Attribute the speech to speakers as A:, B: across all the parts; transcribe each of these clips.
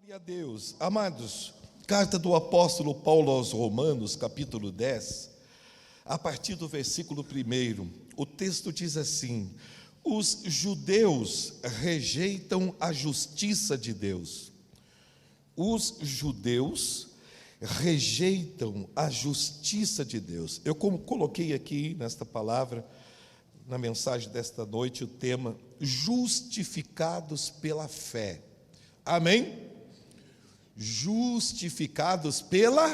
A: Glória a Deus. Amados, carta do apóstolo Paulo aos Romanos, capítulo 10, a partir do versículo 1, o texto diz assim: os judeus rejeitam a justiça de Deus. Os judeus rejeitam a justiça de Deus. Eu coloquei aqui nesta palavra, na mensagem desta noite, o tema justificados pela fé. Amém? Justificados pela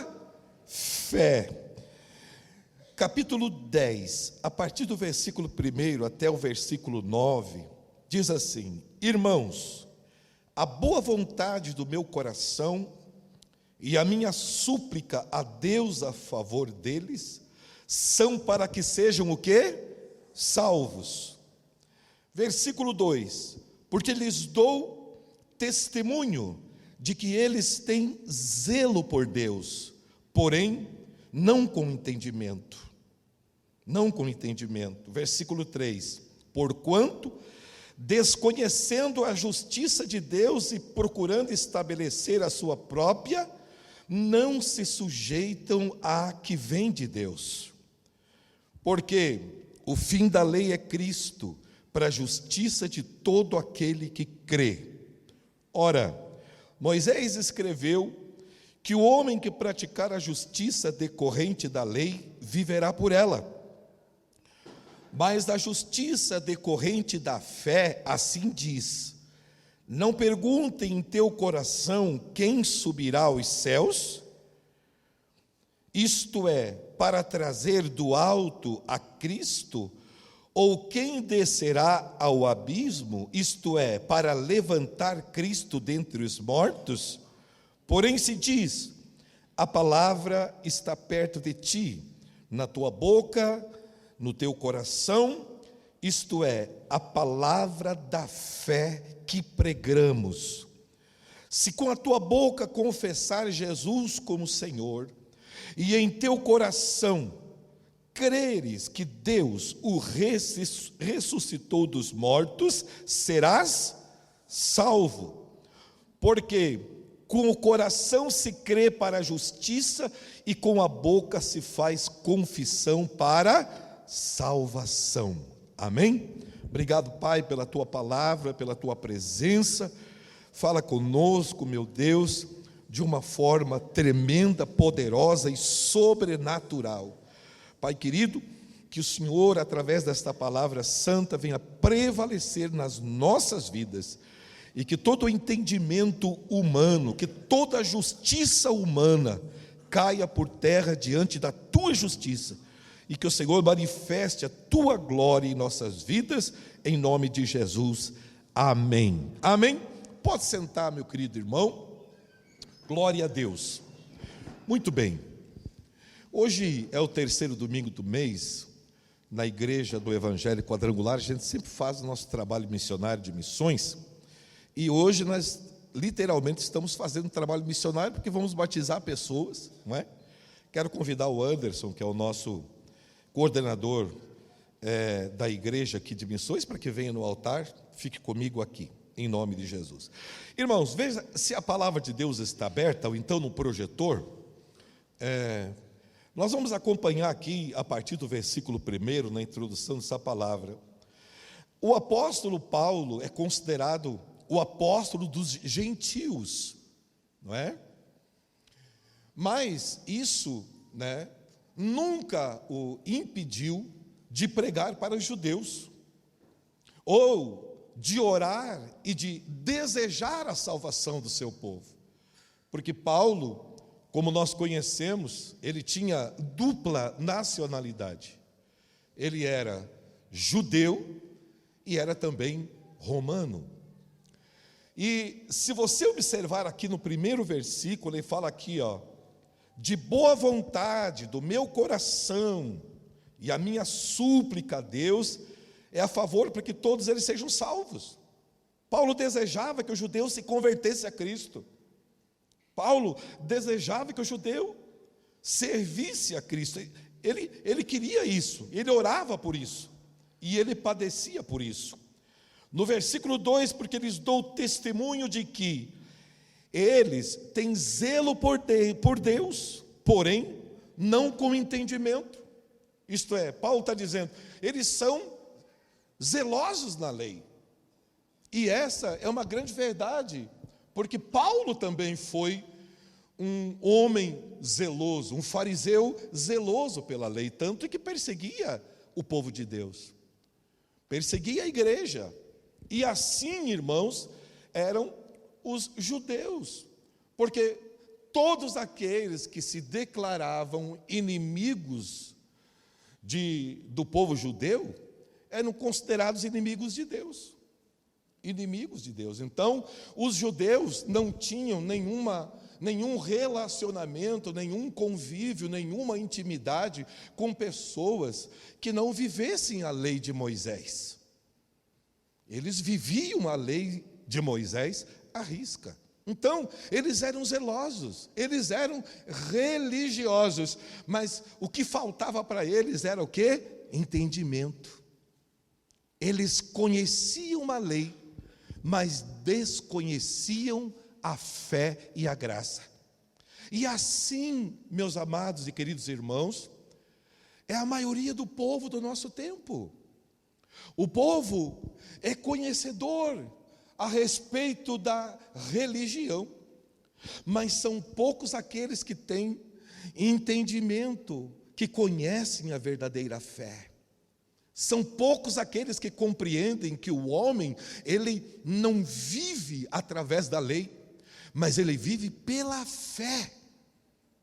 A: fé. Capítulo 10, a partir do versículo 1 até o versículo 9, diz assim: irmãos, a boa vontade do meu coração e a minha súplica a Deus a favor deles são para que sejam o quê? Salvos. Versículo 2: porque lhes dou testemunho de que eles têm zelo por Deus, porém não com entendimento. Não com entendimento. Versículo 3: porquanto, desconhecendo a justiça de Deus e procurando estabelecer a sua própria, não se sujeitam à que vem de Deus. Porque o fim da lei é Cristo, para a justiça de todo aquele que crê. Ora, Moisés escreveu que o homem que praticar a justiça decorrente da lei viverá por ela. Mas da justiça decorrente da fé, assim diz: não perguntem em teu coração quem subirá aos céus, isto é, para trazer do alto a Cristo, ou quem descerá ao abismo, isto é, para levantar Cristo dentre os mortos? Porém se diz: a palavra está perto de ti, na tua boca, no teu coração, isto é, a palavra da fé que pregamos. Se com a tua boca confessar Jesus como Senhor, e em teu coração creres que Deus o ressuscitou dos mortos, serás salvo. Porque com o coração se crê para a justiça, e com a boca se faz confissão para salvação. Amém? Obrigado, Pai, pela tua palavra, pela tua presença. Fala conosco, meu Deus, de uma forma tremenda, poderosa e sobrenatural. Pai querido, que o Senhor, através desta palavra santa, venha prevalecer nas nossas vidas, e que todo o entendimento humano, que toda a justiça humana caia por terra diante da tua justiça, e que o Senhor manifeste a tua glória em nossas vidas, em nome de Jesus. Amém. Amém? Pode sentar, meu querido irmão. Glória a Deus. Muito bem. Hoje é o terceiro domingo do mês, na igreja do Evangelho Quadrangular. A gente sempre faz o nosso trabalho missionário de missões, e hoje nós literalmente estamos fazendo um trabalho missionário, porque vamos batizar pessoas, não é? Quero convidar o Anderson, que é o nosso coordenador da igreja aqui de missões, para que venha no altar, fique comigo aqui, em nome de Jesus. Irmãos, veja se a palavra de Deus está aberta, ou então no projetor. Nós vamos acompanhar aqui, a partir do versículo 1, na introdução dessa palavra. O apóstolo Paulo é considerado o apóstolo dos gentios, não é? Mas isso, né, nunca o impediu de pregar para os judeus, ou de orar e de desejar a salvação do seu povo. Porque Paulo, como nós conhecemos, ele tinha dupla nacionalidade. Ele era judeu e era também romano. E se você observar aqui no primeiro versículo, ele fala aqui, de boa vontade do meu coração, e a minha súplica a Deus é a favor para que todos eles sejam salvos. Paulo desejava que o judeu se convertesse a Cristo. Paulo desejava que o judeu servisse a Cristo. Ele queria isso, ele orava por isso, e ele padecia por isso. No versículo 2, porque lhes dou testemunho de que Eles têm zelo por Deus, porém, não com entendimento. Isto é, Paulo está dizendo, eles são zelosos na lei. E essa é uma grande verdade, porque Paulo também foi um homem zeloso, um fariseu zeloso pela lei, tanto que perseguia o povo de Deus, perseguia a igreja. E assim, irmãos, eram os judeus, porque todos aqueles que se declaravam inimigos do povo judeu eram considerados inimigos de Deus. Inimigos de Deus. Então, os judeus não tinham nenhum relacionamento, nenhum convívio, nenhuma intimidade com pessoas que não vivessem a lei de Moisés. Eles viviam a lei de Moisés à risca. Então, eles eram zelosos, eles eram religiosos, mas o que faltava para eles era o quê? Entendimento. Eles conheciam a lei, mas desconheciam a fé e a graça. E assim, meus amados e queridos irmãos, é a maioria do povo do nosso tempo. O povo é conhecedor a respeito da religião, mas são poucos aqueles que têm entendimento, que conhecem a verdadeira fé. São poucos aqueles que compreendem que o homem, ele não vive através da lei, mas ele vive pela fé.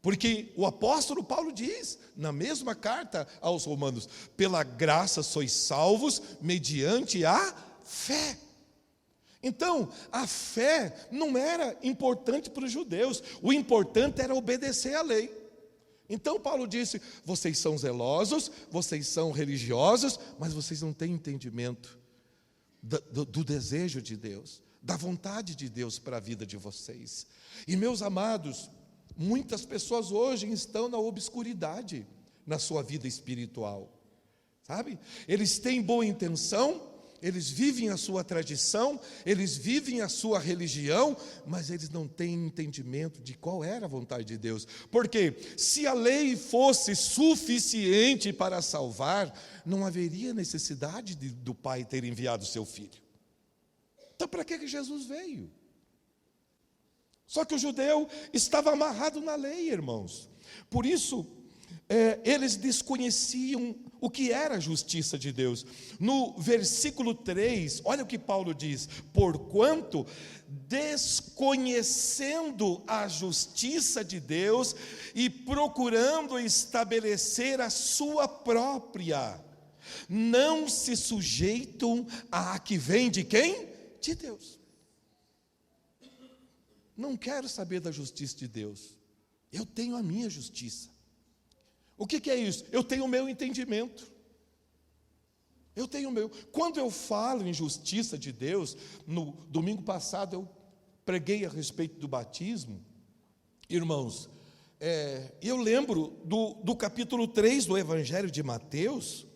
A: Porque o apóstolo Paulo diz, na mesma carta aos Romanos, pela graça sois salvos mediante a fé. Então, a fé não era importante para os judeus, o importante era obedecer à lei. Então Paulo disse, vocês são zelosos, vocês são religiosos, mas vocês não têm entendimento do desejo de Deus, da vontade de Deus para a vida de vocês. E meus amados, muitas pessoas hoje estão na obscuridade na sua vida espiritual, sabe? Eles têm boa intenção, eles vivem a sua tradição, eles vivem a sua religião, mas eles não têm entendimento de qual era a vontade de Deus. Porque se a lei fosse suficiente para salvar, não haveria necessidade do Pai ter enviado o seu Filho. Então para que Jesus veio? Só que o judeu estava amarrado na lei, irmãos. Por isso, eles desconheciam o que era a justiça de Deus. No versículo 3, olha o que Paulo diz: porquanto, desconhecendo a justiça de Deus e procurando estabelecer a sua própria, não se sujeitam à que vem de quem? De Deus. Não quero saber da justiça de Deus, eu tenho a minha justiça. O que é isso? Eu tenho o meu entendimento. Eu tenho o meu. Quando eu falo em justiça de Deus, no domingo passado eu preguei a respeito do batismo. Irmãos, eu lembro do capítulo 3 do Evangelho de Mateus.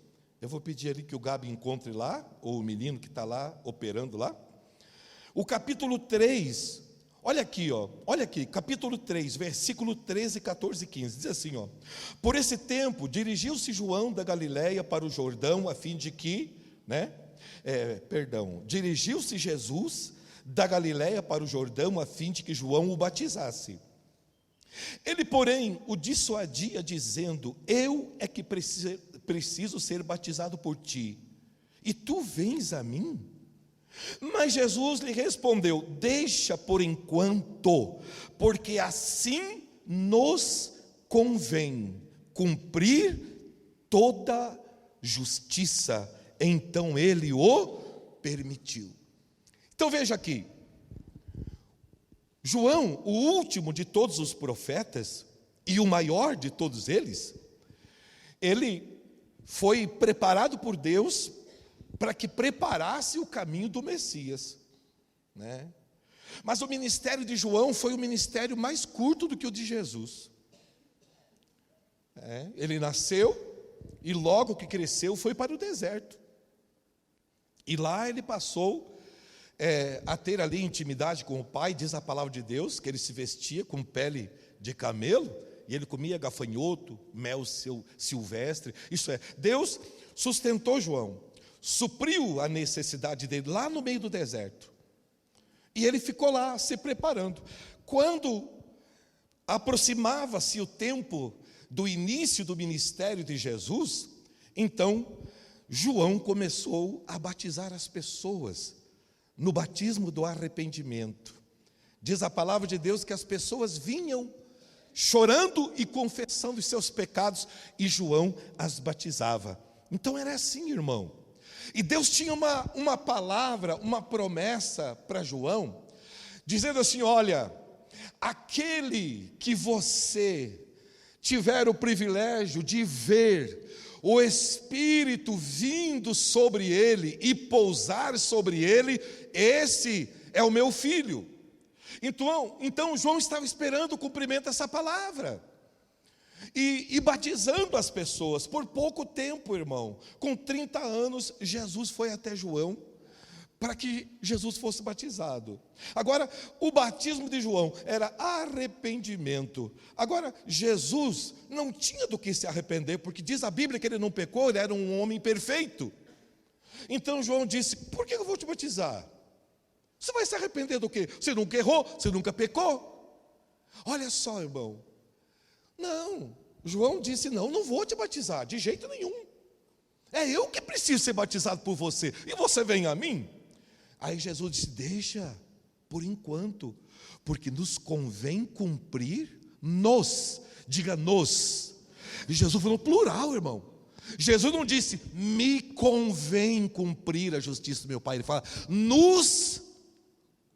A: Eu vou pedir ali que o Gabi encontre lá, ou o menino que está lá, operando lá. O capítulo 3... Olha aqui, capítulo 3, versículo 13, 14 e 15, diz assim, por esse tempo, dirigiu-se João da Galileia para o Jordão, a fim de que, dirigiu-se Jesus da Galileia para o Jordão, a fim de que João o batizasse. Ele, porém, o dissuadia, dizendo, eu é que preciso ser batizado por ti, e tu vens a mim? Mas Jesus lhe respondeu, deixa por enquanto, porque assim nos convém cumprir toda justiça. Então ele o permitiu. Então veja aqui, João, o último de todos os profetas, e o maior de todos eles, ele foi preparado por Deus para que preparasse o caminho do Messias, né? Mas o ministério de João foi o ministério mais curto do que o de Jesus. Ele nasceu e logo que cresceu foi para o deserto. E lá ele passou a ter ali intimidade com o Pai. Diz a palavra de Deus que ele se vestia com pele de camelo, e ele comia gafanhoto, mel silvestre. Isso é, Deus sustentou João, supriu a necessidade dele lá no meio do deserto, e ele ficou lá se preparando. Quando aproximava-se o tempo do início do ministério de Jesus, então João começou a batizar as pessoas no batismo do arrependimento. Diz a palavra de Deus que as pessoas vinham chorando e confessando os seus pecados, e João as batizava. Então era assim, irmão. E Deus tinha uma palavra, uma promessa para João, dizendo assim: olha, aquele que você tiver o privilégio de ver o Espírito vindo sobre ele e pousar sobre ele, esse é o meu filho. Então João estava esperando o cumprimento dessa palavra, e batizando as pessoas por pouco tempo, irmão. Com 30 anos, Jesus foi até João para que Jesus fosse batizado. Agora, o batismo de João era arrependimento. Agora, Jesus não tinha do que se arrepender, porque diz a Bíblia que ele não pecou, ele era um homem perfeito. Então João disse: por que eu vou te batizar? Você vai se arrepender do quê? Você nunca errou, você nunca pecou. Olha só, irmão. Não, João disse: não vou te batizar, de jeito nenhum. É eu que preciso ser batizado por você, e você vem a mim? Aí Jesus disse: deixa, por enquanto, porque nos convém cumprir, diga nos. E Jesus falou plural, irmão. Jesus não disse: me convém cumprir a justiça do meu Pai. Ele fala: nos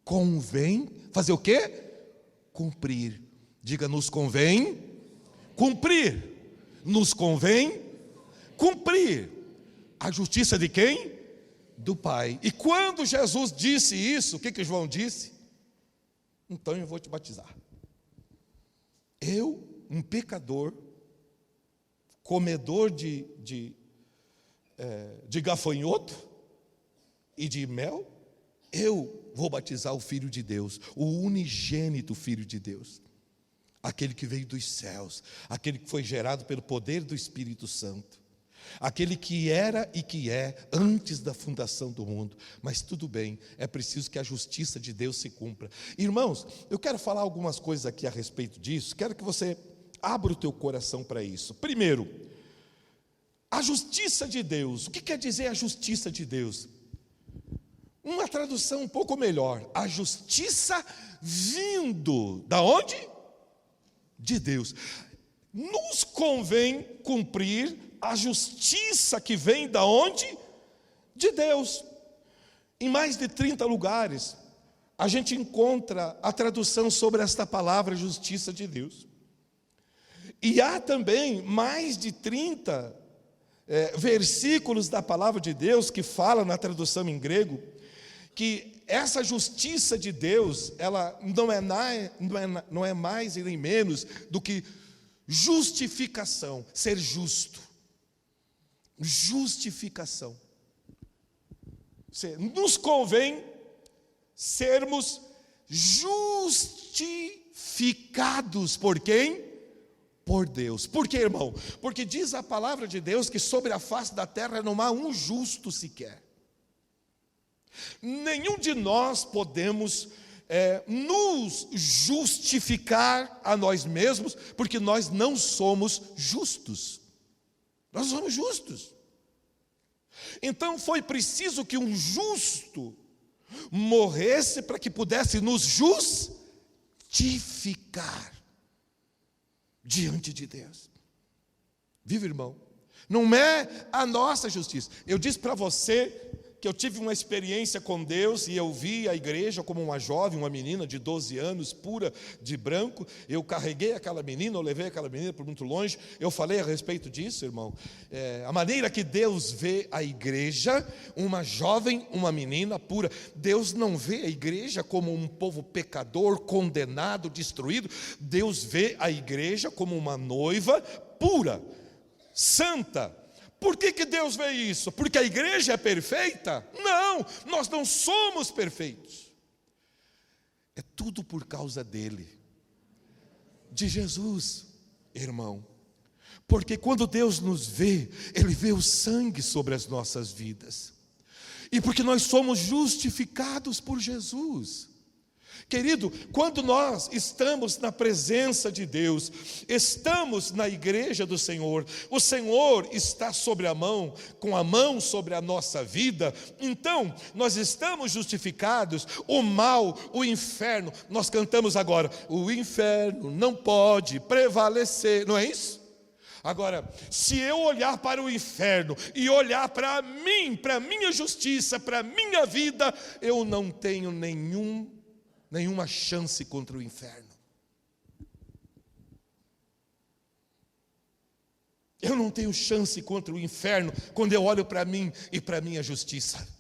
A: convém fazer o quê? Cumprir. Diga: nos convém cumprir. Nos convém cumprir a justiça de quem? Do Pai. E quando Jesus disse isso, o que João disse? Então eu vou te batizar. Eu, um pecador, comedor de gafanhoto e de mel, eu vou batizar o Filho de Deus, o unigênito Filho de Deus, aquele que veio dos céus, aquele que foi gerado pelo poder do Espírito Santo, aquele que era e que é antes da fundação do mundo. Mas tudo bem, é preciso que a justiça de Deus se cumpra. Irmãos, eu quero falar algumas coisas aqui a respeito disso. Quero que você abra o teu coração para isso. Primeiro, a justiça de Deus. O que quer dizer a justiça de Deus? Uma tradução um pouco melhor: a justiça vindo da onde? De Deus. Nos convém cumprir a justiça que vem da onde? De Deus. Em mais de 30 lugares a gente encontra a tradução sobre esta palavra, justiça de Deus. E há também mais de 30 versículos da palavra de Deus que falam na tradução em grego que essa justiça de Deus, ela não é mais e nem menos do que justificação, ser justo. Justificação. Nos convém sermos justificados por quem? Por Deus. Por quê, irmão? Porque diz a palavra de Deus que sobre a face da terra não há um justo sequer. Nenhum de nós podemos nos justificar a nós mesmos, porque nós não somos justos. Nós somos justos. Então foi preciso que um justo morresse para que pudesse nos justificar diante de Deus. Viu, irmão? Não é a nossa justiça. Eu disse para você que eu tive uma experiência com Deus, e eu vi a igreja como uma jovem, uma menina de 12 anos, pura de branco. Eu carreguei aquela menina, eu levei aquela menina por muito longe. Eu falei a respeito disso, irmão. A maneira que Deus vê a igreja, uma jovem, uma menina pura. Deus não vê a igreja como um povo pecador, condenado, destruído. Deus vê a igreja como uma noiva pura, santa, Por que Deus vê isso? Porque a igreja é perfeita? Não, nós não somos perfeitos. É tudo por causa dele, de Jesus, irmão. Porque quando Deus nos vê, Ele vê o sangue sobre as nossas vidas. E porque nós somos justificados por Jesus. Querido, quando nós estamos na presença de Deus, estamos na igreja do Senhor, o Senhor está sobre a mão, com a mão sobre a nossa vida, então nós estamos justificados. O mal, o inferno, nós cantamos agora, o inferno não pode prevalecer, não é isso? Agora, se eu olhar para o inferno e olhar para mim, para a minha justiça, para a minha vida, eu não tenho nenhuma chance contra o inferno. Eu não tenho chance contra o inferno quando eu olho para mim e para a minha justiça.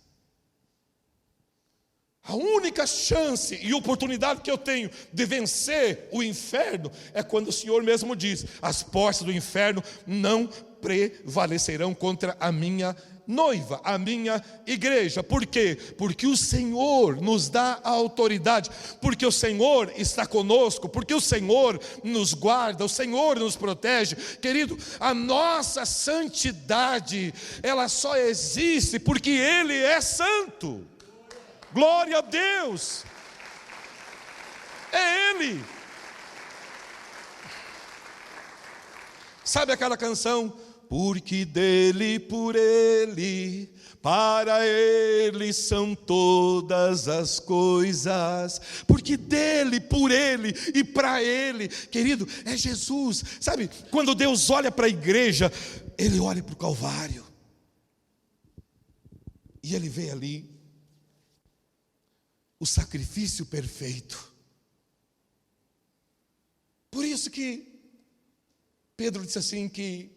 A: A única chance e oportunidade que eu tenho de vencer o inferno é quando o Senhor mesmo diz: as portas do inferno não prevalecerão contra a minha noiva, a minha igreja. Por quê? Porque o Senhor nos dá a autoridade, porque o Senhor está conosco, porque o Senhor nos guarda, o Senhor nos protege. Querido, a nossa santidade, ela só existe porque Ele é santo. Glória a Deus, é Ele. Sabe aquela canção? Porque dele, por ele, para ele são todas as coisas. Porque dele, por ele e para ele, querido, é Jesus. Sabe, quando Deus olha para a igreja, Ele olha para o Calvário, e Ele vê ali o sacrifício perfeito. Por isso que Pedro disse assim, que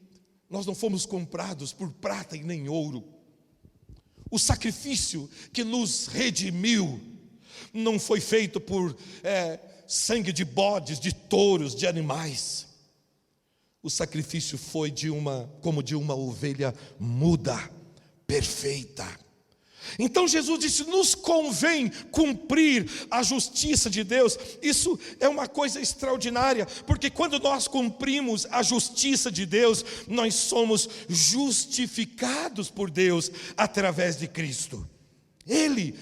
A: nós não fomos comprados por prata e nem ouro. O sacrifício que nos redimiu não foi feito por sangue de bodes, de touros, de animais. O sacrifício foi como de uma ovelha muda, perfeita. Então Jesus disse: nos convém cumprir a justiça de Deus. Isso é uma coisa extraordinária, porque quando nós cumprimos a justiça de Deus, nós somos justificados por Deus através de Cristo. Ele,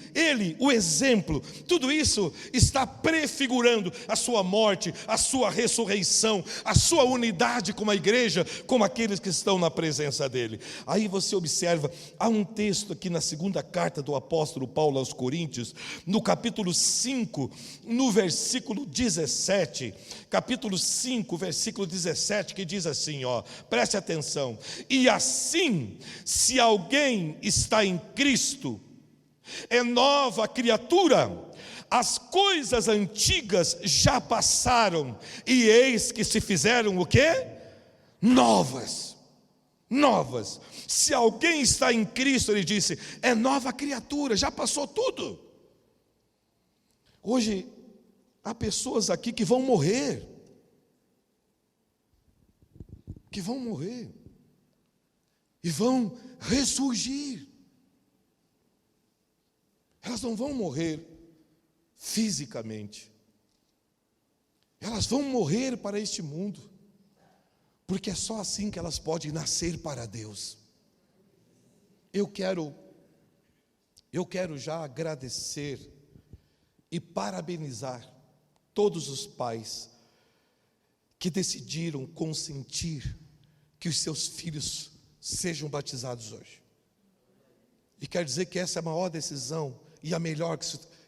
A: o exemplo, tudo isso está prefigurando a sua morte, a sua ressurreição, a sua unidade com a igreja, com aqueles que estão na presença dele. Aí você observa, há um texto aqui na segunda carta do apóstolo Paulo aos Coríntios, no capítulo 5, no versículo 17, capítulo 5, versículo 17, que diz assim, preste atenção: e assim, se alguém está em Cristo, é nova criatura, as coisas antigas já passaram, e eis que se fizeram o quê? Novas. Se alguém está em Cristo, ele disse, é nova criatura, já passou tudo. Hoje, há pessoas aqui que vão morrer, e vão ressurgir. Elas não vão morrer fisicamente, elas vão morrer para este mundo, porque é só assim que elas podem nascer para Deus. Eu quero já agradecer e parabenizar todos os pais que decidiram consentir que os seus filhos sejam batizados hoje. E quero dizer que essa é a maior decisão e a melhor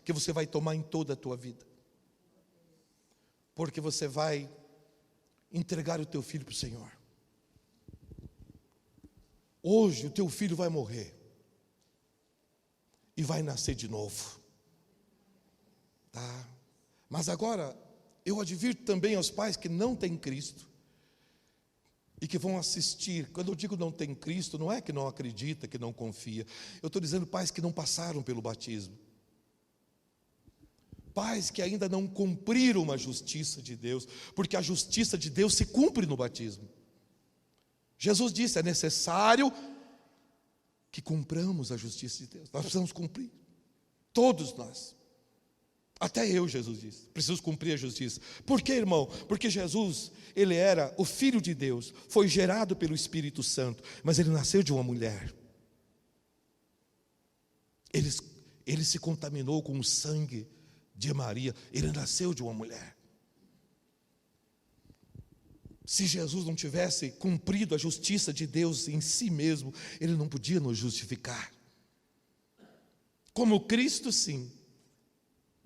A: que você vai tomar em toda a tua vida. Porque você vai entregar o teu filho para o Senhor. Hoje o teu filho vai morrer e vai nascer de novo, tá? Mas agora eu advirto também aos pais que não têm Cristo e que vão assistir. Quando eu digo não tem Cristo, não é que não acredita, que não confia. Eu estou dizendo pais que não passaram pelo batismo, pais que ainda não cumpriram a justiça de Deus, porque a justiça de Deus se cumpre no batismo. Jesus disse: é necessário que cumpramos a justiça de Deus. Nós precisamos cumprir, todos nós. Até eu, Jesus disse, preciso cumprir a justiça. Por quê, irmão? Porque Jesus, ele era o Filho de Deus, foi gerado pelo Espírito Santo, mas ele nasceu de uma mulher. Ele se contaminou com o sangue de Maria, ele nasceu de uma mulher. Se Jesus não tivesse cumprido a justiça de Deus em si mesmo, ele não podia nos justificar. Como Cristo, sim,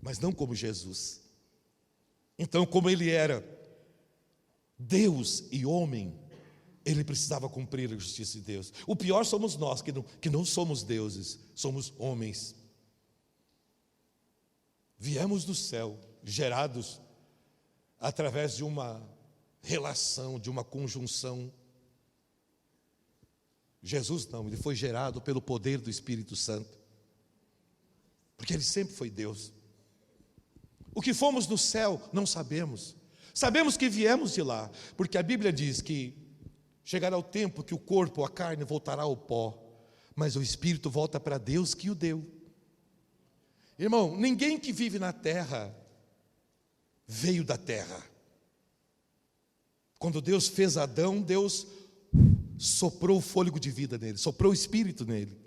A: mas não como Jesus. Então, como ele era Deus e homem, ele precisava cumprir a justiça de Deus. O pior somos nós, que não somos deuses, somos homens. Viemos do céu, gerados através de uma relação, de uma conjunção. Jesus não, ele foi gerado pelo poder do Espírito Santo, porque ele sempre foi Deus. O que fomos no céu, não sabemos. Sabemos que viemos de lá, porque a Bíblia diz que chegará o tempo que o corpo, a carne, voltará ao pó, mas o Espírito volta para Deus que o deu. Irmão, ninguém que vive na terra veio da terra. Quando Deus fez Adão, Deus soprou o fôlego de vida nele, soprou o Espírito nele.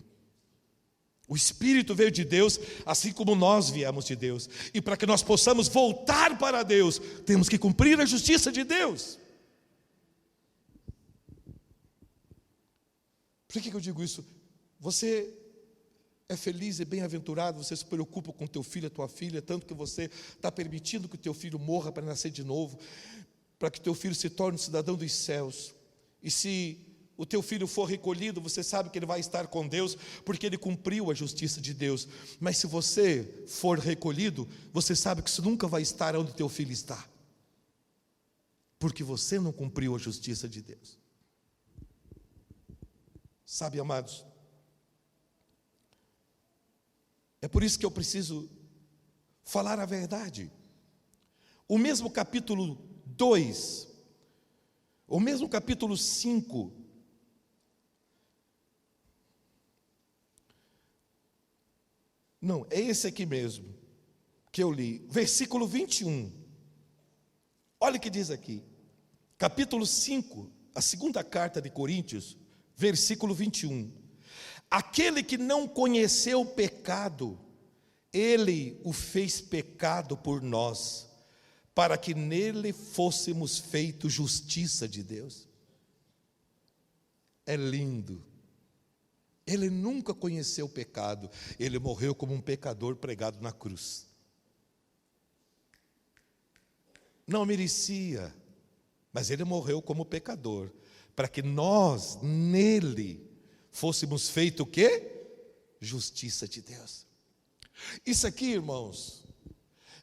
A: O Espírito veio de Deus, assim como nós viemos de Deus. E para que nós possamos voltar para Deus, temos que cumprir a justiça de Deus. Por que eu digo isso? Você é feliz e bem-aventurado, você se preocupa com teu filho, a tua filha, tanto que você está permitindo que o teu filho morra para nascer de novo, para que teu filho se torne um cidadão dos céus. E se o teu filho for recolhido, você sabe que ele vai estar com Deus, porque ele cumpriu a justiça de Deus. Mas se você for recolhido, você sabe que isso nunca vai estar onde teu filho está, porque você não cumpriu a justiça de Deus. Sabe, amados, é por isso que eu preciso falar a verdade. O mesmo capítulo 2, o mesmo capítulo 5, não, é esse aqui mesmo que eu li, versículo 21. Olha o que diz aqui, capítulo 5, a segunda carta de Coríntios, versículo 21. Aquele que não conheceu o pecado, ele o fez pecado por nós, para que nele fôssemos feitos justiça de Deus. É lindo. Ele nunca conheceu o pecado, ele morreu como um pecador pregado na cruz. Não merecia, mas ele morreu como pecador, para que nós, nele, fôssemos feitos o quê? Justiça de Deus. Isso aqui, irmãos,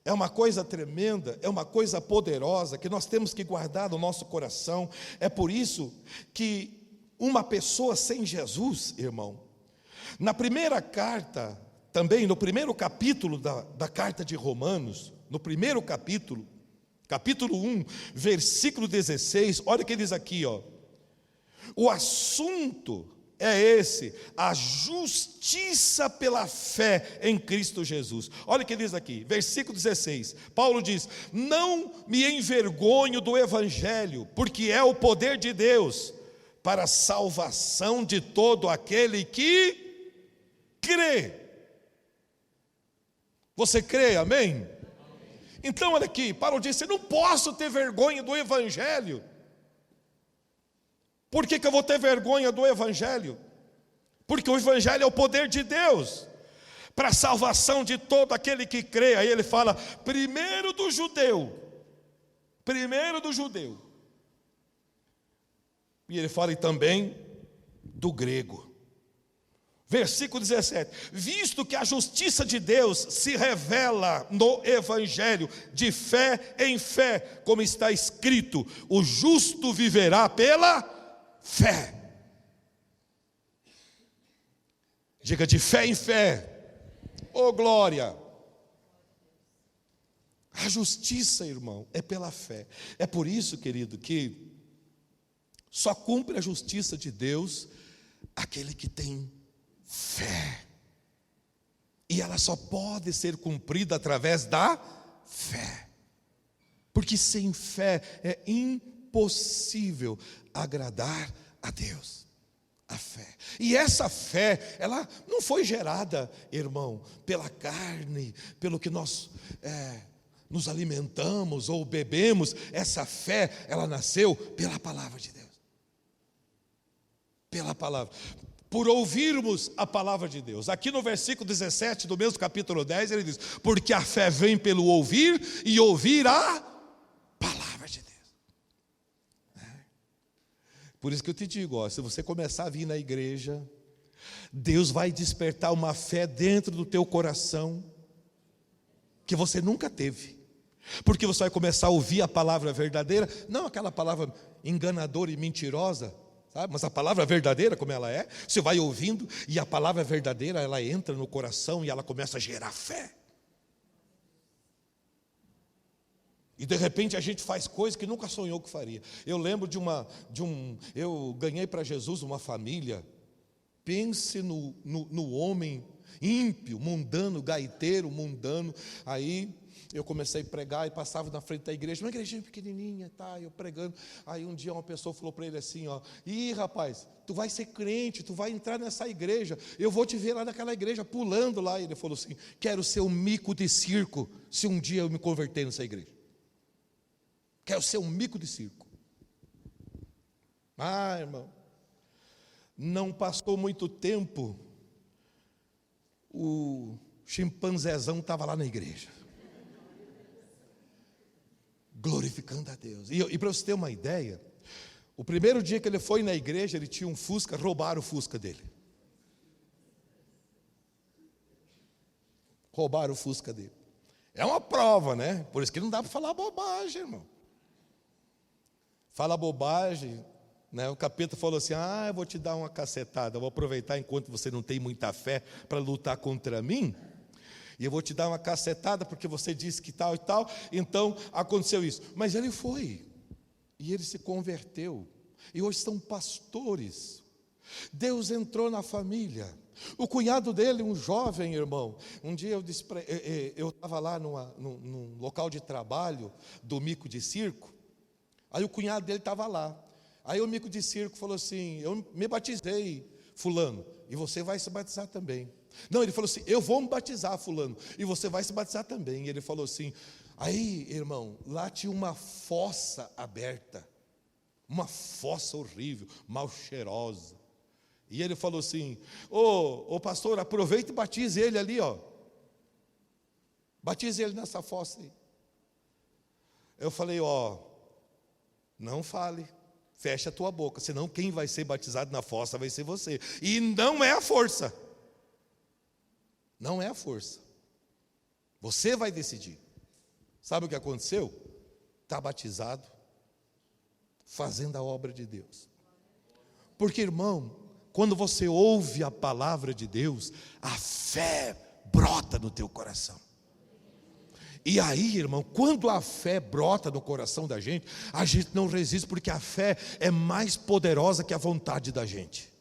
A: é uma coisa tremenda, é uma coisa poderosa, que nós temos que guardar no nosso coração. É por isso que uma pessoa sem Jesus, irmão, na primeira carta, também no primeiro capítulo da carta de Romanos, no primeiro capítulo, capítulo 1, versículo 16, olha o que diz aqui, ó. O assunto é esse, a justiça pela fé em Cristo Jesus. Olha o que diz aqui, versículo 16, Paulo diz: não me envergonho do Evangelho, porque é o poder de Deus, para a salvação de todo aquele que crê. Você crê, amém? Então olha aqui, Paulo disse: eu não posso ter vergonha do Evangelho. Por que eu vou ter vergonha do Evangelho? Porque o Evangelho é o poder de Deus, para a salvação de todo aquele que crê. Aí ele fala, primeiro do judeu, e ele fala também do grego. Versículo 17, visto que a justiça de Deus se revela no Evangelho, de fé em fé, como está escrito, o justo viverá pela fé. Diga, de fé em fé. Oh glória. A justiça, irmão, é pela fé. É por isso, querido, que Só cumpre a justiça de Deus aquele que tem fé. E ela só pode ser cumprida através da fé. Porque sem fé é impossível agradar a Deus. A fé. E essa fé, ela não foi gerada, irmão, pela carne, pelo que nós nos alimentamos ou bebemos. Essa fé, ela nasceu pela palavra de Deus. Pela palavra. Por ouvirmos a palavra de Deus. Aqui no versículo 17 do mesmo capítulo 10, ele diz: porque a fé vem pelo ouvir, e ouvir a palavra de Deus. Por isso que eu te digo, se você começar a vir na igreja, Deus vai despertar uma fé dentro do teu coração, que você nunca teve. Porque você vai começar a ouvir a palavra verdadeira, não aquela palavra enganadora e mentirosa, sabe? Mas a palavra verdadeira como ela é, você vai ouvindo, e a palavra verdadeira, ela entra no coração e ela começa a gerar fé. E de repente a gente faz coisas que nunca sonhou que faria. Eu lembro eu ganhei para Jesus uma família. Pense no homem ímpio, mundano, gaiteiro, mundano. Aí eu comecei a pregar e passava na frente da igreja, uma igrejinha pequenininha, tá, eu pregando. Aí um dia uma pessoa falou para ele assim, ih, rapaz, tu vai ser crente, tu vai entrar nessa igreja, eu vou te ver lá naquela igreja, pulando lá. E ele falou assim: quero ser um mico de circo, se um dia eu me converter nessa igreja. Quero ser um mico de circo. Irmão, não passou muito tempo, o chimpanzezão estava lá na igreja, glorificando a Deus. E para você ter uma ideia, o primeiro dia que ele foi na igreja, ele tinha um Fusca, roubaram o Fusca dele. Roubaram o Fusca dele. É uma prova, né? Por isso que não dá para falar bobagem, irmão. Fala bobagem, né? O capeta falou assim: eu vou te dar uma cacetada, eu vou aproveitar enquanto você não tem muita fé para lutar contra mim, e eu vou te dar uma cacetada porque você disse que tal e tal. Então aconteceu isso. Mas ele foi, e ele se converteu, e hoje são pastores. Deus entrou na família. O cunhado dele, um jovem irmão, um dia eu estava lá num local de trabalho do mico de circo. Aí o cunhado dele estava lá. Aí o mico de circo falou assim: eu me batizei, fulano, e você vai se batizar também. Não, ele falou assim: eu vou me batizar, fulano, e você vai se batizar também. E ele falou assim: aí, irmão, lá tinha uma fossa aberta, uma fossa horrível, mal cheirosa. E ele falou assim: ô pastor, aproveita e batize ele ali, batize ele nessa fossa aí. Eu falei: não fale, fecha a tua boca, senão quem vai ser batizado na fossa vai ser você. E não é a força. Não é a força. Você vai decidir. Sabe o que aconteceu? Está batizado, fazendo a obra de Deus. Porque, irmão, quando você ouve a palavra de Deus, a fé brota no teu coração. E aí, irmão, quando a fé brota no coração da gente, a gente não resiste, porque a fé é mais poderosa que a vontade da gente.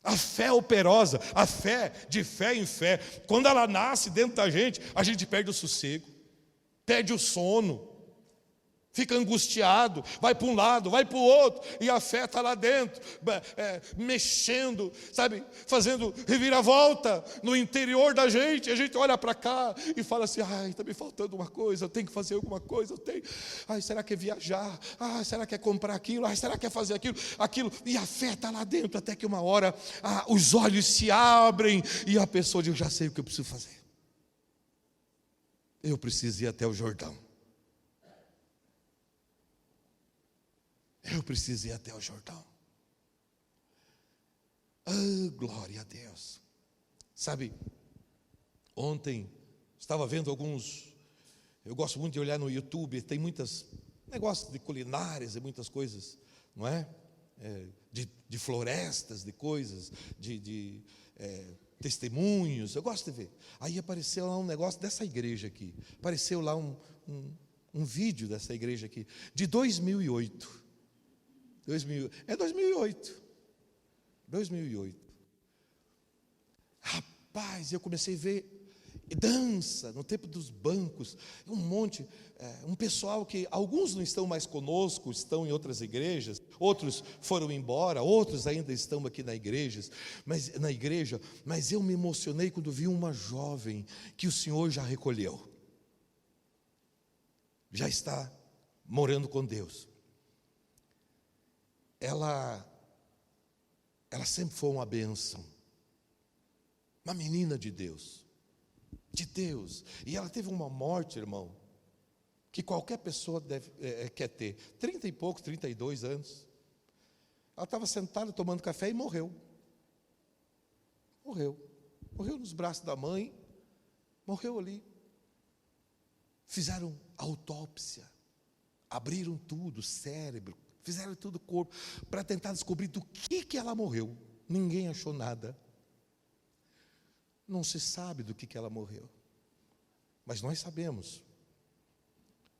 A: A fé operosa, a fé de fé em fé, quando ela nasce dentro da gente, a gente perde o sossego, perde o sono, fica angustiado, vai para um lado, vai para o outro, e a fé está lá dentro, mexendo, sabe, fazendo reviravolta no interior da gente. A gente olha para cá e fala assim: está me faltando uma coisa, eu tenho que fazer alguma coisa, será que é viajar? Será que é comprar aquilo? Será que é fazer aquilo? E a fé está lá dentro, até que uma hora os olhos se abrem e a pessoa diz: eu já sei o que eu preciso fazer. Eu preciso ir até o Jordão. Eu preciso ir até o Jordão. Glória a Deus. Sabe, ontem estava vendo eu gosto muito de olhar no YouTube, tem muitos negócios de culinárias e muitas coisas, não é? De florestas, de coisas, de testemunhos, eu gosto de ver. Aí apareceu lá um negócio dessa igreja aqui, apareceu lá um vídeo dessa igreja aqui, de 2008. É 2008. 2008. Rapaz, eu comecei a ver dança no tempo dos bancos, um monte, um pessoal que alguns não estão mais conosco, estão em outras igrejas, outros foram embora, outros ainda estão aqui na igreja, mas eu me emocionei quando vi uma jovem que o Senhor já recolheu, já está morando com Deus. Ela sempre foi uma bênção, uma menina de Deus, e ela teve uma morte, irmão, que qualquer pessoa quer ter, 30 e poucos, 32 anos, ela estava sentada tomando café e morreu nos braços da mãe, morreu ali, fizeram autópsia, abriram tudo, o cérebro, fizeram tudo o corpo, para tentar descobrir do que ela morreu, ninguém achou nada, não se sabe do que ela morreu, mas nós sabemos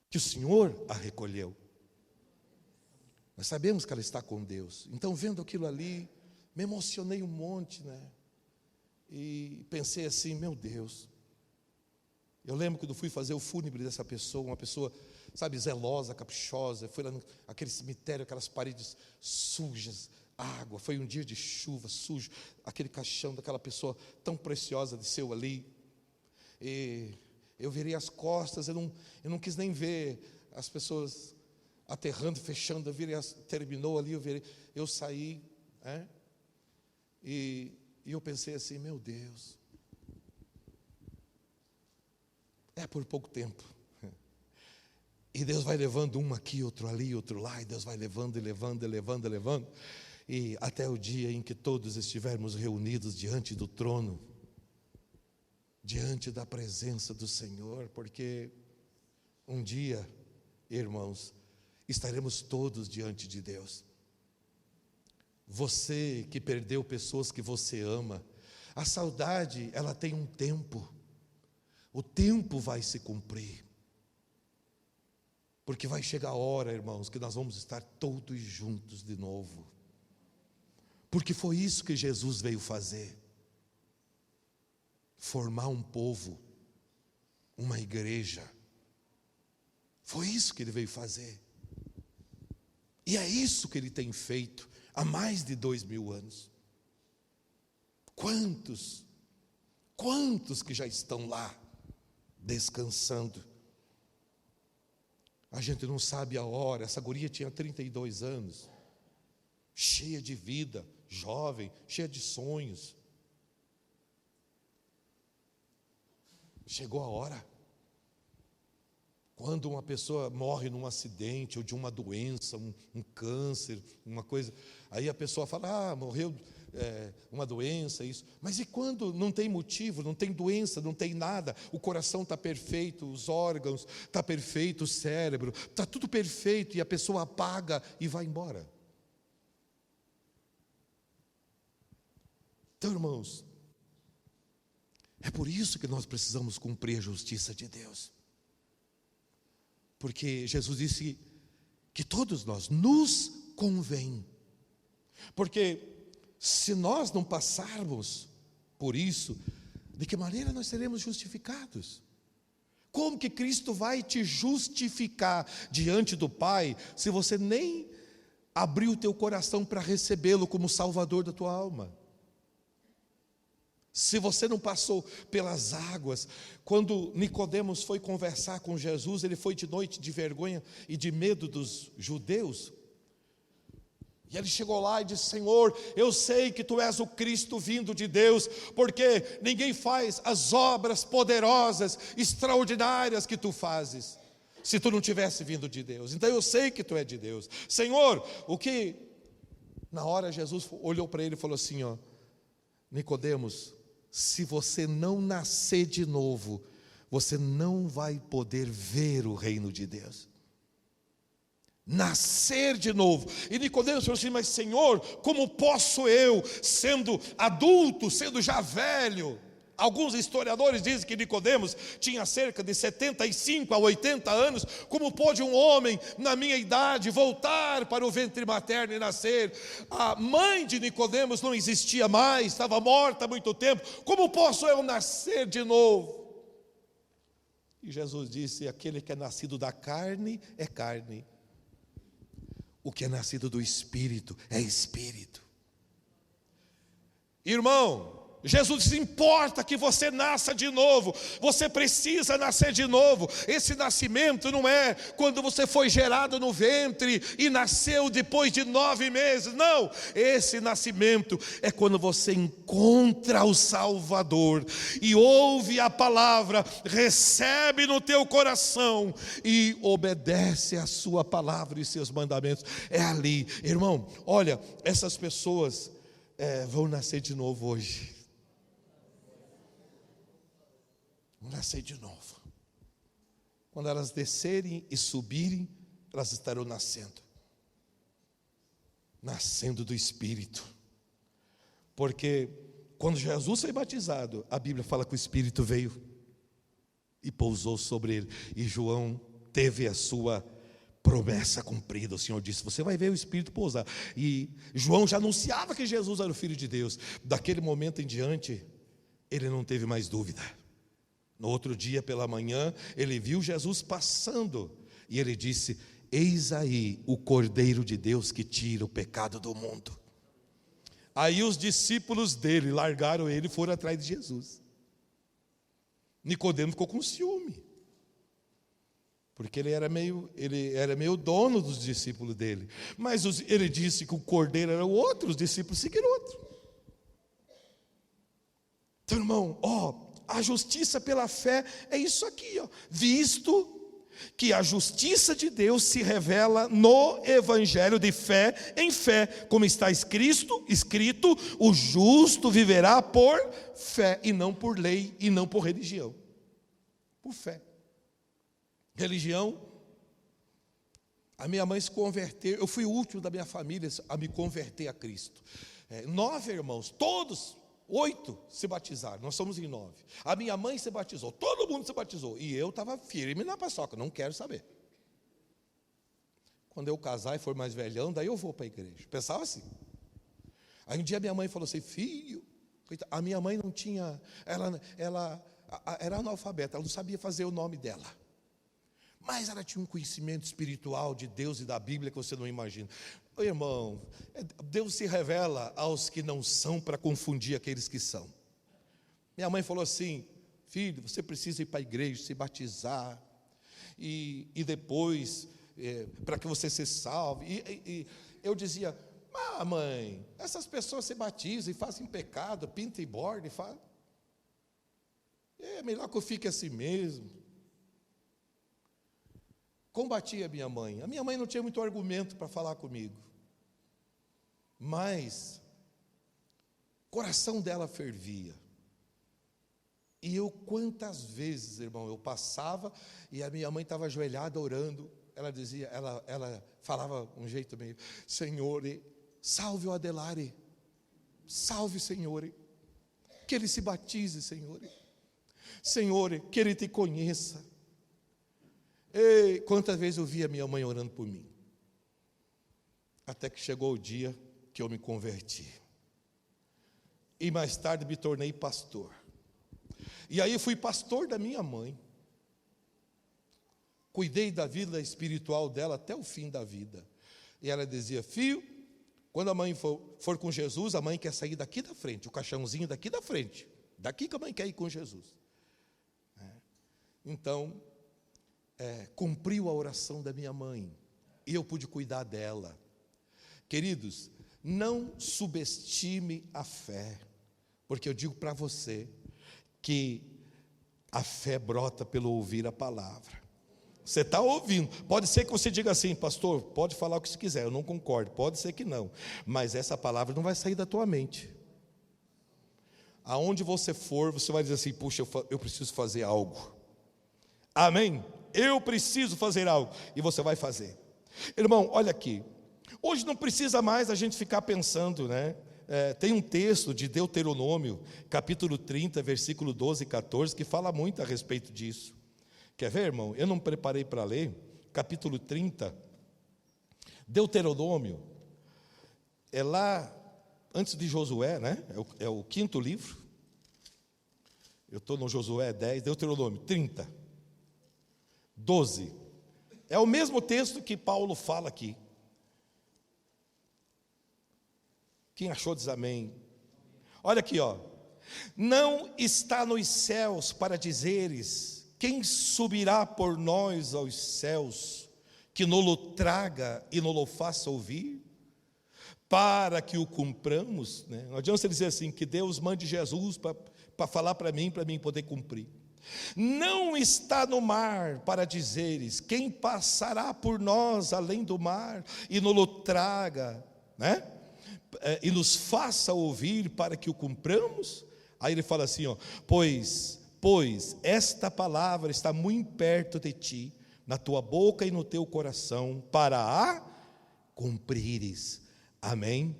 A: que o Senhor a recolheu, nós sabemos que ela está com Deus. Então, vendo aquilo ali, me emocionei um monte, e pensei assim, meu Deus, eu lembro quando fui fazer o fúnebre dessa pessoa, uma pessoa, sabe, zelosa, caprichosa, fui lá naquele cemitério, aquelas paredes sujas, água, foi um dia de chuva, sujo, aquele caixão daquela pessoa tão preciosa desceu ali, e eu virei as costas, eu não quis nem ver as pessoas aterrando, fechando, terminou ali, eu saí, e eu pensei assim, meu Deus, é por pouco tempo, e Deus vai levando um aqui, outro ali, outro lá, e Deus vai levando, e até o dia em que todos estivermos reunidos diante do trono, diante da presença do Senhor, porque um dia, irmãos, estaremos todos diante de Deus. Você que perdeu pessoas que você ama, a saudade, ela tem um tempo, o tempo vai se cumprir, porque vai chegar a hora, irmãos, que nós vamos estar todos juntos de novo, porque foi isso que Jesus veio fazer, formar um povo, uma igreja, foi isso que Ele veio fazer, e é isso que Ele tem feito há mais de 2000 anos, quantos que já estão lá, descansando, a gente não sabe a hora, essa guria tinha 32 anos, cheia de vida, jovem, cheia de sonhos, chegou a hora, quando uma pessoa morre num acidente, ou de uma doença, um câncer, uma coisa, aí a pessoa fala, morreu uma doença, isso, mas e quando não tem motivo, não tem doença, não tem nada, o coração está perfeito, os órgãos está perfeito, o cérebro, está tudo perfeito, e a pessoa apaga e vai embora. Então, irmãos, é por isso que nós precisamos cumprir a justiça de Deus, porque Jesus disse que todos nós nos convém, porque se nós não passarmos por isso, de que maneira nós seremos justificados? Como que Cristo vai te justificar diante do Pai, se você nem abriu o teu coração para recebê-lo como Salvador da tua alma? Se você não passou pelas águas, quando Nicodemos foi conversar com Jesus, ele foi de noite de vergonha e de medo dos judeus, e ele chegou lá e disse, Senhor, eu sei que Tu és o Cristo vindo de Deus, porque ninguém faz as obras poderosas, extraordinárias que Tu fazes, se Tu não tivesse vindo de Deus. Então eu sei que Tu é de Deus. Senhor, na hora Jesus olhou para ele e falou assim, Nicodemos, se você não nascer de novo, você não vai poder ver o reino de Deus. Nascer de novo. E Nicodemos falou assim, mas Senhor, como posso eu, sendo adulto, sendo já velho, Alguns historiadores dizem que Nicodemos tinha cerca de 75 a 80 anos. Como pode um homem na minha idade voltar para o ventre materno e nascer? A mãe de Nicodemos não existia mais, estava morta há muito tempo. Como posso eu nascer de novo? E Jesus disse: aquele que é nascido da carne é carne, o que é nascido do Espírito é Espírito. Irmão, Jesus diz: importa que você nasça de novo. Você precisa nascer de novo. Esse nascimento não é quando você foi gerado no ventre e nasceu depois de 9 meses. Não, esse nascimento é quando você encontra o Salvador e ouve a palavra, recebe no teu coração e obedece a sua palavra e seus mandamentos. É ali, irmão. Olha, essas pessoas vão nascer de novo hoje. Vão nascer de novo. Quando elas descerem e subirem, elas estarão nascendo do Espírito. Porque quando Jesus foi batizado, a Bíblia fala que o Espírito veio e pousou sobre ele, e João teve a sua promessa cumprida. O Senhor disse: você vai ver o Espírito pousar. E João já anunciava que Jesus era o Filho de Deus. Daquele momento em diante, ele não teve mais dúvida. No outro dia pela manhã, ele viu Jesus passando, e ele disse: eis aí o Cordeiro de Deus que tira o pecado do mundo. Aí os discípulos dele largaram ele e foram atrás de Jesus. Nicodemo ficou com ciúme, porque ele era meio dono dos discípulos dele. Mas ele disse que o Cordeiro era o outro, os discípulos seguiram outro. Então, irmão, a justiça pela fé é isso aqui, visto que a justiça de Deus se revela no evangelho de fé em fé, como está escrito, o justo viverá por fé, e não por lei, e não por religião. Por fé. Religião, a minha mãe se converteu, eu fui o último da minha família a me converter a Cristo. 9 irmãos, todos 8 se batizaram, nós somos em 9. A minha mãe se batizou, todo mundo se batizou, e eu estava firme na paçoca, não quero saber. Quando eu casar e for mais velhão, daí eu vou para a igreja. Pensava assim. Aí um dia minha mãe falou assim: filho, a minha mãe não tinha, ela era analfabeta, ela não sabia fazer o nome dela, mas ela tinha um conhecimento espiritual de Deus e da Bíblia que você não imagina. Irmão, Deus se revela aos que não são para confundir aqueles que são. Minha mãe falou assim: filho, você precisa ir para a igreja, se batizar, e depois, para que você se salve. E eu dizia: mãe, essas pessoas se batizam e fazem pecado, pinta e borda, é melhor que eu fique assim mesmo. Combatia a minha mãe. A minha mãe não tinha muito argumento para falar comigo, mas o coração dela fervia. E eu, quantas vezes, irmão, eu passava e a minha mãe estava ajoelhada orando. Ela dizia, ela falava um jeito meio: Senhor, salve o Adelare, salve, Senhor, que ele se batize, Senhor, que ele te conheça. E quantas vezes eu via minha mãe orando por mim, até que chegou o dia que eu me converti, e mais tarde me tornei pastor. E aí fui pastor da minha mãe, cuidei da vida espiritual dela até o fim da vida. E ela dizia: filho, quando a mãe for com Jesus, a mãe quer sair daqui da frente, o caixãozinho daqui da frente, daqui que a mãe quer ir com Jesus. Então, cumpriu a oração da minha mãe, e eu pude cuidar dela. Queridos, não subestime a fé, porque eu digo para você que a fé brota pelo ouvir a palavra. Você está ouvindo, pode ser que você diga assim: pastor, pode falar o que você quiser, eu não concordo, pode ser que não, mas essa palavra não vai sair da tua mente. Aonde você for, você vai dizer assim: puxa, eu preciso fazer algo. Amém? Eu preciso fazer algo, e você vai fazer. Irmão, olha aqui, hoje não precisa mais a gente ficar pensando, Tem um texto de Deuteronômio, capítulo 30, versículo 12 e 14, que fala muito a respeito disso. Quer ver, irmão? Eu não preparei para ler. Capítulo 30, Deuteronômio, é lá antes de Josué, né? É o quinto livro. Eu estou no Josué 10, Deuteronômio 30, 12. É o mesmo texto que Paulo fala aqui. Quem achou diz amém. Olha aqui, ó. Não está nos céus para dizeres: quem subirá por nós aos céus, que nolo traga e nolo faça ouvir, para que o cumpramos, né? Não adianta você dizer assim, que Deus mande Jesus para falar para mim poder cumprir. Não está no mar para dizeres: quem passará por nós além do mar e nolo traga, né? E nos faça ouvir para que o cumpramos. Aí ele fala assim, ó, pois esta palavra está muito perto de ti, na tua boca e no teu coração, para a cumprires. Amém?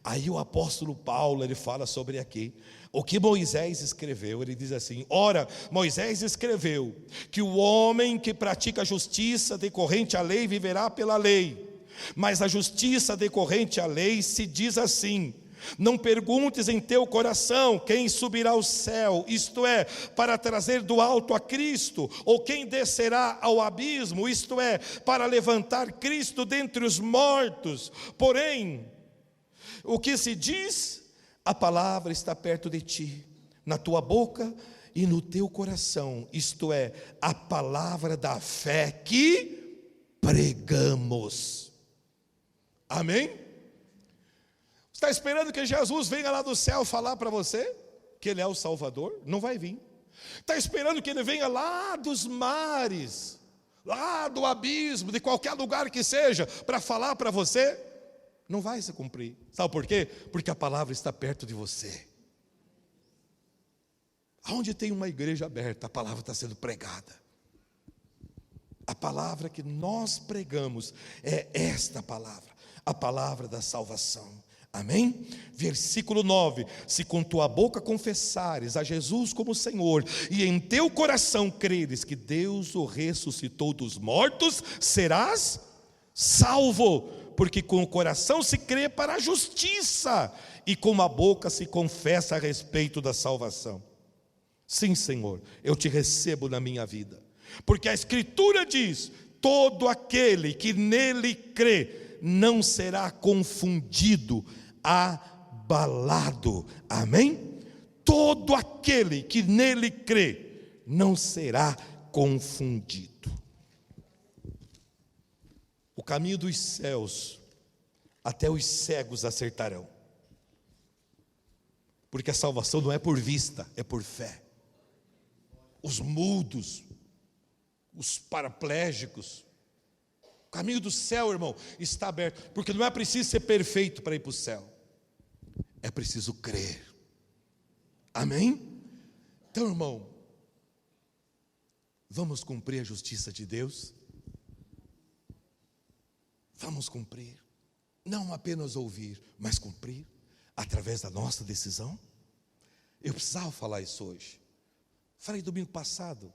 A: Aí o apóstolo Paulo, ele fala sobre aqui o que Moisés escreveu. Ele diz assim: ora, Moisés escreveu que o homem que pratica a justiça decorrente à lei viverá pela lei. Mas a justiça decorrente à lei se diz assim: não perguntes em teu coração quem subirá ao céu, isto é, para trazer do alto a Cristo, ou quem descerá ao abismo, isto é, para levantar Cristo dentre os mortos. Porém, o que se diz? A palavra está perto de ti, na tua boca e no teu coração, isto é, a palavra da fé que pregamos. Amém? Está esperando que Jesus venha lá do céu falar para você que Ele é o Salvador? Não vai vir. Está esperando que Ele venha lá dos mares, lá do abismo, de qualquer lugar que seja, para falar para você? Não vai se cumprir. Sabe por quê? Porque a palavra está perto de você. Aonde tem uma igreja aberta, a palavra está sendo pregada. A palavra que nós pregamos é esta palavra, a palavra da salvação. Amém? Versículo 9: se com tua boca confessares a Jesus como Senhor, e em teu coração creres que Deus o ressuscitou dos mortos, serás salvo. Porque com o coração se crê para a justiça, e com a boca se confessa a respeito da salvação. Sim, Senhor, eu te recebo na minha vida, porque a Escritura diz: todo aquele que nele crê não será confundido, abalado. Amém? Todo aquele que nele crê não será confundido. O caminho dos céus até os cegos acertarão, porque a salvação não é por vista, é por fé. Os mudos, os paraplégicos, o caminho do céu, irmão, está aberto, porque não é preciso ser perfeito para ir para o céu, é preciso crer. Amém? Então, irmão, vamos cumprir a justiça de Deus? Vamos cumprir, não apenas ouvir, mas cumprir, através da nossa decisão. Eu precisava falar isso hoje. Falei domingo passado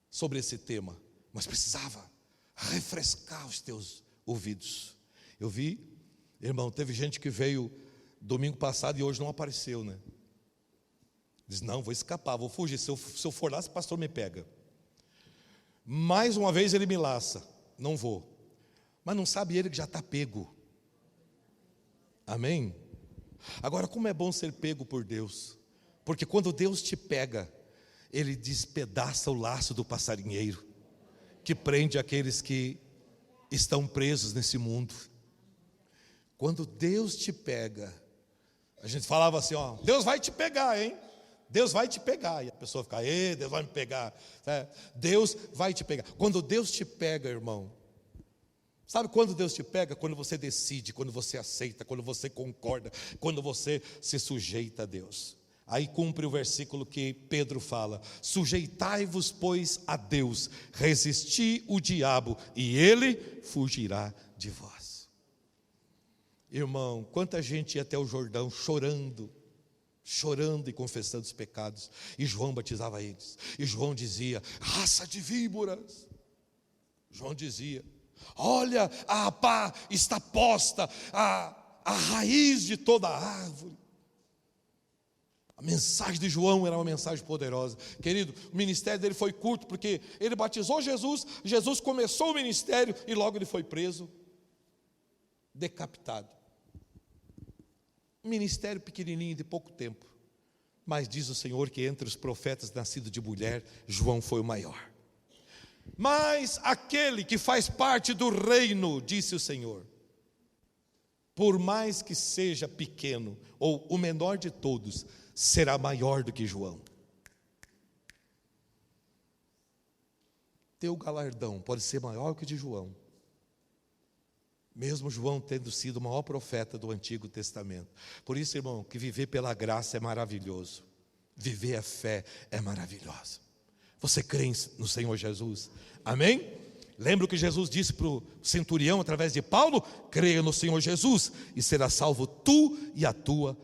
A: sobre esse tema, mas precisava refrescar os teus ouvidos. Eu vi, irmão, teve gente que veio domingo passado e hoje não apareceu, né? Diz: não, vou escapar, vou fugir, se eu for lá, esse pastor me pega. Mais uma vez ele me laça, não vou. Mas não sabe ele que já está pego. Amém? Agora, como é bom ser pego por Deus, porque quando Deus te pega, Ele despedaça o laço do passarinheiro, que prende aqueles que estão presos nesse mundo. Quando Deus te pega, a gente falava assim, ó, Deus vai te pegar, hein? Deus vai te pegar. E a pessoa fica: Deus vai me pegar. Deus vai te pegar. Quando Deus te pega, irmão, sabe quando Deus te pega? Quando você decide, quando você aceita, quando você concorda, quando você se sujeita a Deus. Aí cumpre o versículo que Pedro fala: sujeitai-vos, pois, a Deus, resisti o diabo, e ele fugirá de vós. Irmão, quanta gente ia até o Jordão chorando e confessando os pecados, e João batizava eles, e João dizia: raça de víboras. João dizia: olha, a pá está posta, a raiz de toda a árvore. A mensagem de João era uma mensagem poderosa. Querido, o ministério dele foi curto, porque ele batizou Jesus, Jesus começou o ministério, e logo ele foi preso, decapitado. Ministério pequenininho, de pouco tempo. Mas diz o Senhor que entre os profetas nascidos de mulher, João foi o maior. Mas aquele que faz parte do reino, disse o Senhor, por mais que seja pequeno, ou o menor de todos, será maior do que João. Teu galardão pode ser maior que o de João, mesmo João tendo sido o maior profeta do Antigo Testamento. Por isso, irmão, que viver pela graça é maravilhoso, viver a fé é maravilhoso. Você crê no Senhor Jesus? Amém? Lembra o que Jesus disse para o centurião através de Paulo? Creia no Senhor Jesus e será salvo tu e a tua